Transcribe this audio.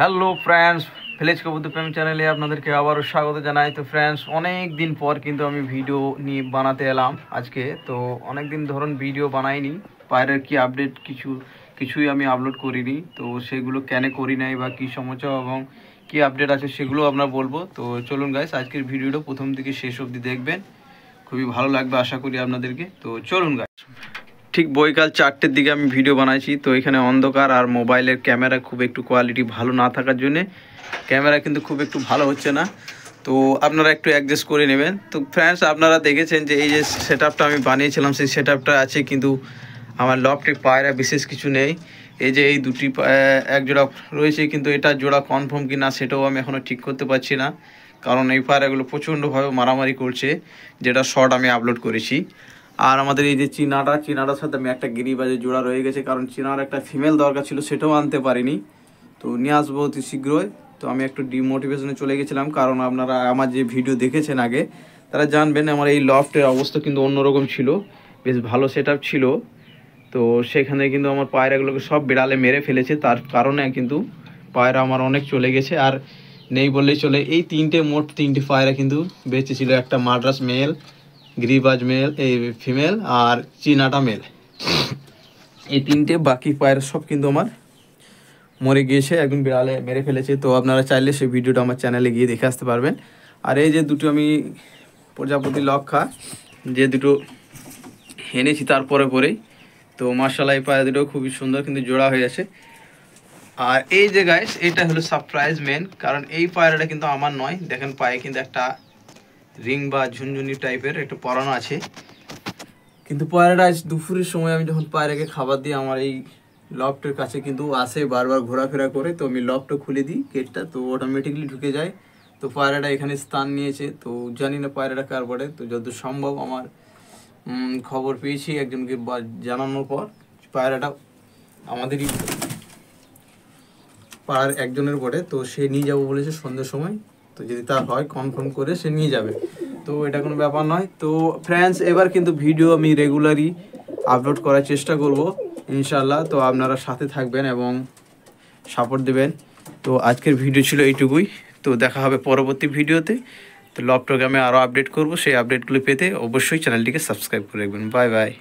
Hello friends, village কবুতর প্রেম চ্যানেলে আপনাদেরকে আবারও স্বাগত জানাই। তো ফ্রেন্ডস, অনেক দিন পর কিন্তু আমি ভিডিও নিয়ে বানাতে এলাম আজকে। তো অনেক দিন ধরুন ভিডিও বানাইনি, পায়রার কি আপডেট কিছুই আমি আপলোড করিনি। তো সেগুলো কেন করি নাই বা কী সমস্যা এবং কি আপডেট আছে সেগুলো আপনারা বলবো। তো চলুন গাইস, আজকের ভিডিওটা প্রথম থেকে শেষ অবধি দেখবেন, খুবই ভালো লাগবে আশা করি আপনাদেরকে। তো চলুন গাইস, ঠিক বৈকাল 4টের দিকে আমি ভিডিও বানাইছি। তো এখানে অন্ধকার আর মোবাইলের ক্যামেরা খুব একটু কোয়ালিটি ভালো না থাকার জন্যে ক্যামেরা কিন্তু খুব একটু ভালো হচ্ছে না। তো আপনারা একটু অ্যাডজাস্ট করে নেবেন। তো ফ্রেন্ডস, আপনারা দেখেছেন যে এই যে সেট আপটা আমি বানিয়েছিলাম, সেই সেট আপটা আছে, কিন্তু আমার লফটে পায়রা বিশেষ কিছু নেই। এই যে এই দুটি এক জোড়া রয়েছে, কিন্তু এটা জোড়া কনফার্ম কি না সেটাও আমি এখনও ঠিক করতে পারছি না, কারণ এই পায়রাগুলো প্রচণ্ডভাবে মারামারি করছে, যেটা শর্ট আমি আপলোড করেছি। আর আমাদের এই যে চীনাটার সাথে আমি একটা গিরিবাজের জোড়া রয়ে গেছে, কারণ চীনার একটা ফিমেল দরকার ছিল, সেটাও আনতে পারিনি। তো নিয়ে আসবো অতি শীঘ্রই। তো আমি একটু ডিমোটিভেশনে চলে গেছিলাম, কারণ আপনারা আমার যে ভিডিও দেখেছেন আগে তারা জানবেন আমার এই লফটের অবস্থা কিন্তু অন্যরকম ছিল, বেশ ভালো সেট আপ ছিল। তো সেখানে কিন্তু আমার পায়রাগুলোকে সব বিড়ালে মেরে ফেলেছে, তার কারণে কিন্তু পায়রা আমার অনেক চলে গেছে। আর নেই বললেই চলে, এই মোট তিনটে পায়রা কিন্তু বেঁচে ছিল, একটা মাদ্রাস মেল, গিরিবাজ মেল এই ফিমেল, আর চীনাটা মেল। এই তিনটে, বাকি পায়রা সব কিন্তু আমার মরে গিয়েছে, একদম বিড়ালে মেরে ফেলেছে। তো আপনারা চাইলে সেই ভিডিওটা আমার চ্যানেলে গিয়ে দেখে আসতে পারবেন। আর এই যে দুটো আমি প্রজাপতি লক্ষা যে দুটো এনেছি তারপরে পরেই, তো মার্শাল্লাহ এই পায়রা দুটো খুবই সুন্দর, কিন্তু জোড়া হয়ে আছে। আর এই যে গাইস, এটা হলো সারপ্রাইজ মেন, কারণ এই পায়রাটা কিন্তু আমার নয়। দেখেন পায়ে কিন্তু একটা রিং বা ঝুনঝুনি টাইপের একটা পরানো আছে, কিন্তু পায়রাটা আজ দুপুরের সময় আমি যখন পায়রাকে খাবার দিই আমার এই লফটের কাছে কিন্তু আসে, বারবার ঘোরাফেরা করে। তো আমি লফটটা খুলে দিই গেটটা, তো অটোমেটিকলি ঢুকে যায়। তো পায়রাটা এখানে স্থান নিয়েছে, তো জানি না পায়রাটা কার পড়ে। তো যত সম্ভব আমার খবর পেয়েছি একজনকে জানানোর পর, পায়রাটা আমাদেরই পাড়ার একজনের পড়ে। তো সে নিয়ে যাবো বলেছে সন্ধ্যের সময়, তো যদি তা হয় কনফার্ম করে সে নিয়ে যাবে। তো এটা কোনো ব্যাপার নয়। তো ফ্রেন্ডস, এবার কিন্তু ভিডিও আমি রেগুলারই আপলোড করার চেষ্টা করব ইনশাল্লাহ। তো আপনারা সাথে থাকবেন এবং সাপোর্ট দেবেন। তো আজকের ভিডিও ছিল এইটুকুই। তো দেখা হবে পরবর্তী ভিডিওতে। তো লফটকে আমি আরও আপডেট করব, সেই আপডেটগুলো পেতে অবশ্যই চ্যানেলটিকে সাবস্ক্রাইব করে রাখবেন। Bye bye.